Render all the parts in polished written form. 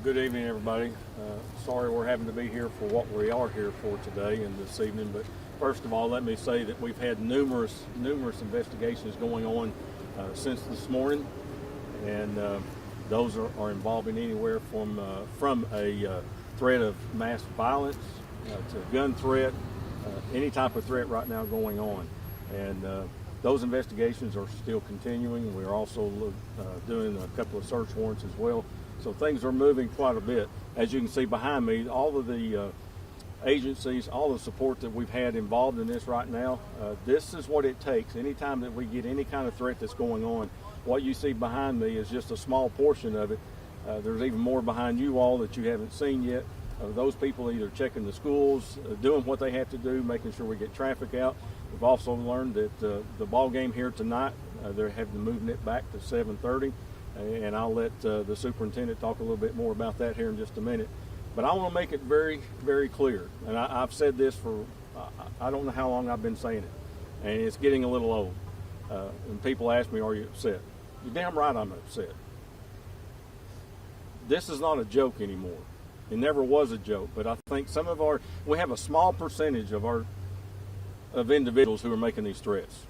Good evening, everybody. Sorry we're having to be here for what we are here for today and this evening, but first of all, let me say that we've had numerous investigations going on since this morning, and those are involving anywhere from a threat of mass violence to gun threat, any type of threat right now going on. And those investigations are still continuing. We're also doing a couple of search warrants as well. So things are moving quite a bit. As you can see behind me, all of the agencies, all the support that we've had involved in this right now, this is what it takes. Anytime that we get any kind of threat that's going on, what you see behind me is just a small portion of it. There's even more behind you all that you haven't seen yet. Those people either checking the schools, doing what they have to do, making sure we get traffic out. We've also learned that the ball game here tonight, they're having to move it back to 7:30. And I'll let the superintendent talk a little bit more about that here in just a minute. But I want to make it very, very clear. And I've said this for, I don't know how long I've been saying it. And it's getting a little old. And people ask me, are you upset? You're damn right I'm upset. This is not a joke anymore. It never was a joke. But I think we have a small percentage of individuals who are making these threats.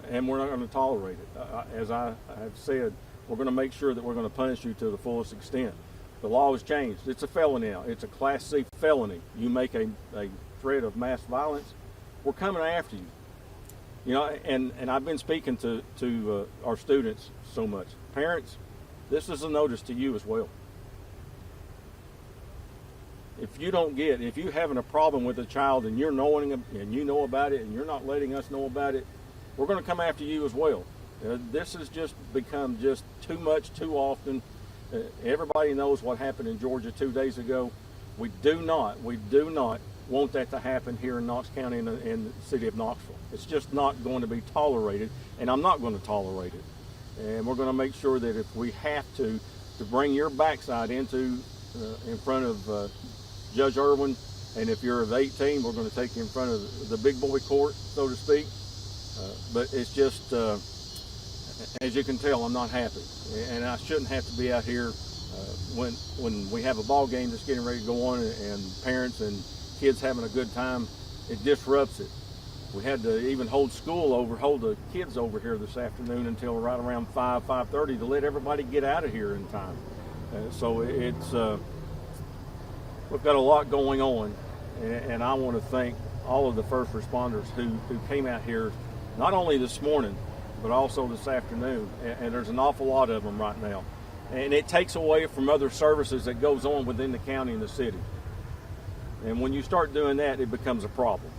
And we're not going to tolerate it. As I have said, we're going to make sure that we're going to punish you to the fullest extent. The law has changed. It's a felony now. It's a Class C felony. You make a threat of mass violence, we're coming after you. You know, and I've been speaking to our students so much. Parents, this is a notice to you as well. If you're having a problem with a child and you're knowing and you know about it and you're not letting us know about it, we're going to come after you as well. This has just become just too much, too often. Everybody knows what happened in Georgia 2 days ago. We do not want that to happen here in Knox County and the city of Knoxville. It's just not going to be tolerated, and I'm not going to tolerate it. And we're going to make sure that if we have to bring your backside in front of Judge Irwin, and if you're of 18, we're going to take you in front of the big boy court, so to speak. But it's just, as you can tell, I'm not happy. And I shouldn't have to be out here when we have a ball game that's getting ready to go on and parents and kids having a good time. It disrupts it. We had to even hold the kids over here this afternoon until right around 5:30 to let everybody get out of here in time. So we've got a lot going on, and I want to thank all of the first responders who came out here not only this morning, but also this afternoon. And there's an awful lot of them right now. And it takes away from other services that goes on within the county and the city. And when you start doing that, it becomes a problem.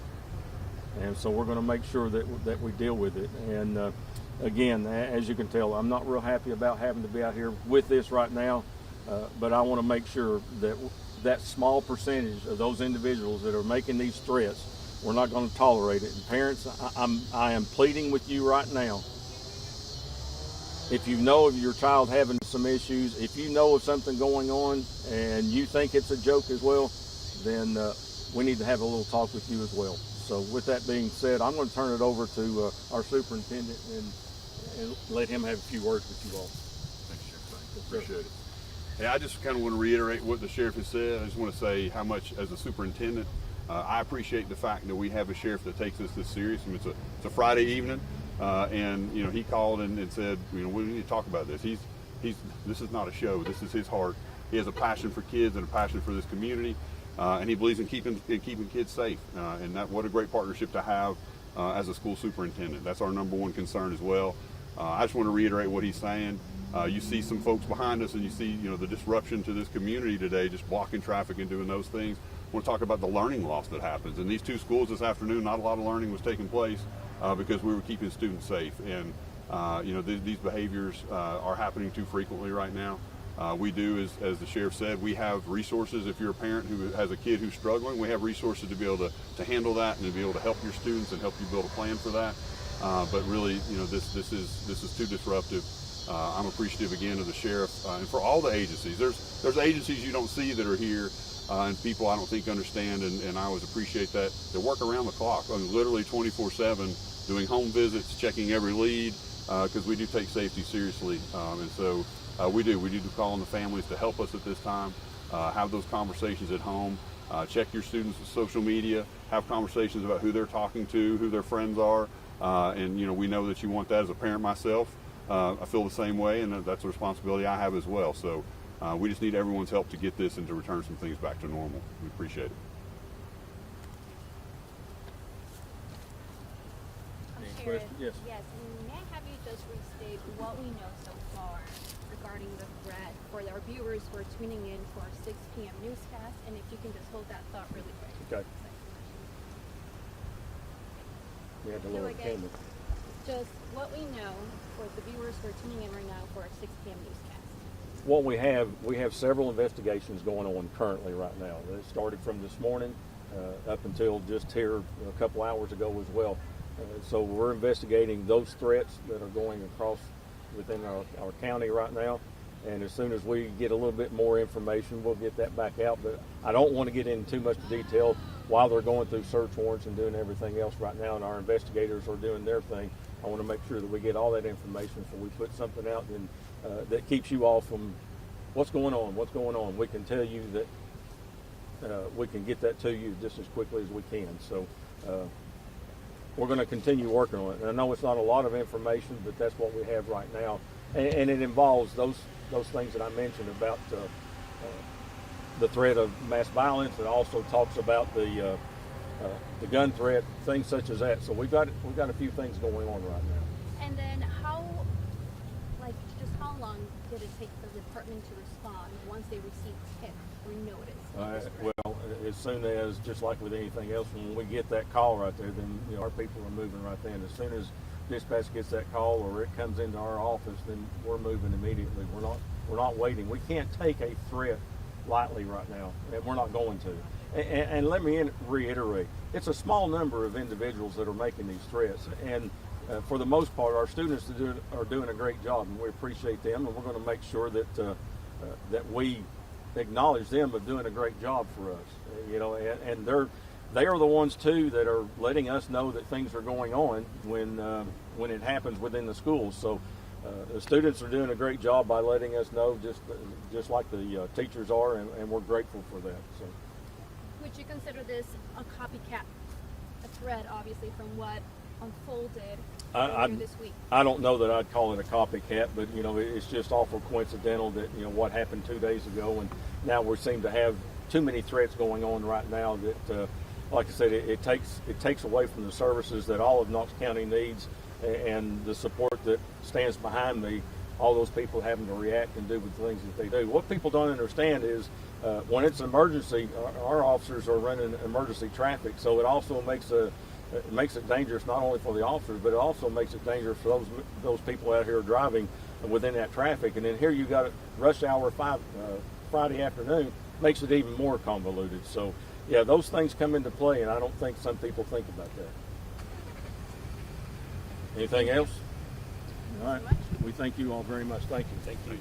And so we're going to make sure that we deal with it. And again, as you can tell, I'm not real happy about having to be out here with this right now. But I want to make sure that small percentage of those individuals that are making these threats, we're not going to tolerate it. And parents, I am pleading with you right now. If you know of your child having some issues, if you know of something going on and you think it's a joke as well, then we need to have a little talk with you as well. So with that being said, I'm going to turn it over to our superintendent and let him have a few words with you all. Thanks, Sheriff. Appreciate it. Hey, I just kind of want to reiterate what the sheriff has said. I just want to say how much, as a superintendent, I appreciate the fact that we have a sheriff that takes this serious. I mean, it's a Friday evening, and you know, he called and said, you know, we need to talk about this. This is not a show. This is his heart. He has a passion for kids and a passion for this community, and he believes in keeping kids safe. And what a great partnership to have as a school superintendent. That's our number one concern as well. I just want to reiterate what he's saying. You see some folks behind us, and you see, you know, the disruption to this community today, just blocking traffic and doing those things. I want to talk about the learning loss that happens. In these two schools this afternoon, not a lot of learning was taking place because we were keeping students safe. And, you know, these behaviors are happening too frequently right now. We do, as the sheriff said, we have resources. If you're a parent who has a kid who's struggling, we have resources to be able to handle that and to be able to help your students and help you build a plan for that. But really, you know, this is too disruptive. I'm appreciative again of the sheriff and for all the agencies. There's agencies you don't see that are here. And people I don't think understand, and I always appreciate that. They work around the clock, I mean, literally 24/7, doing home visits, checking every lead, because we do take safety seriously. And so we do call on the families to help us at this time. Have those conversations at home. Check your students' social media. Have conversations about who they're talking to, who their friends are, and we know that you want that. As a parent myself, I feel the same way, and that's a responsibility I have as well. So we just need everyone's help to get this and to return some things back to normal. We appreciate it. Question? Yes. Yes. May I have you just restate what we know so far regarding the threat for our viewers who are tuning in for our 6 p.m. newscast, and if you can just hold that thought really quick. Okay. We had to lower the camera. Just what we know for the viewers who are tuning in right now for our 6 p.m. newscast. What we have several investigations going on currently right now. It started from this morning up until just here a couple hours ago as well. So we're investigating those threats that are going across within our county right now. And as soon as we get a little bit more information, we'll get that back out. But I don't want to get into too much detail while they're going through search warrants and doing everything else right now, and our investigators are doing their thing. I want to make sure that we get all that information so we put something out and, that keeps you all from what's going on. We can tell you that we can get that to you just as quickly as we can. So we're going to continue working on it. And I know it's not a lot of information, but that's what we have right now. And it involves those things that I mentioned about the threat of mass violence. It also talks about the gun threat, things such as that. So we've got a few things going on right now. And then how long did it take the department to respond once they received tip or notice? Well, as soon as, just like with anything else, when we get that call right there, then our people are moving right then. As soon as dispatch gets that call or it comes into our office, then we're moving immediately. We're not waiting. We can't take a threat lightly right now, and we're not going to. And let me reiterate, it's a small number of individuals that are making these threats, and for the most part, our students are doing a great job, and we appreciate them, and we're going to make sure that that we acknowledge them of doing a great job for us. And they are the ones too that are letting us know that things are going on when it happens within the schools. So the students are doing a great job by letting us know, just like the teachers are, and we're grateful for that. So. Would you consider this a copycat, a threat, obviously, from what unfolded earlier this week? I don't know that I'd call it a copycat, but it's just awful coincidental that what happened 2 days ago, and now we seem to have too many threats going on right now that, like I said, it takes away from the services that all of Knox County needs, and the support that stands behind me. All those people having to react and do the things that they do. What people don't understand is when it's an emergency, our officers are running emergency traffic, so it also makes it dangerous not only for the officers, but it also makes it dangerous for those people out here driving within that traffic. And then here you got rush hour Friday afternoon, makes it even more convoluted. So yeah, those things come into play, and I don't think some people think about that. Anything else? All right. We thank you all very much. Thank you. Thank you.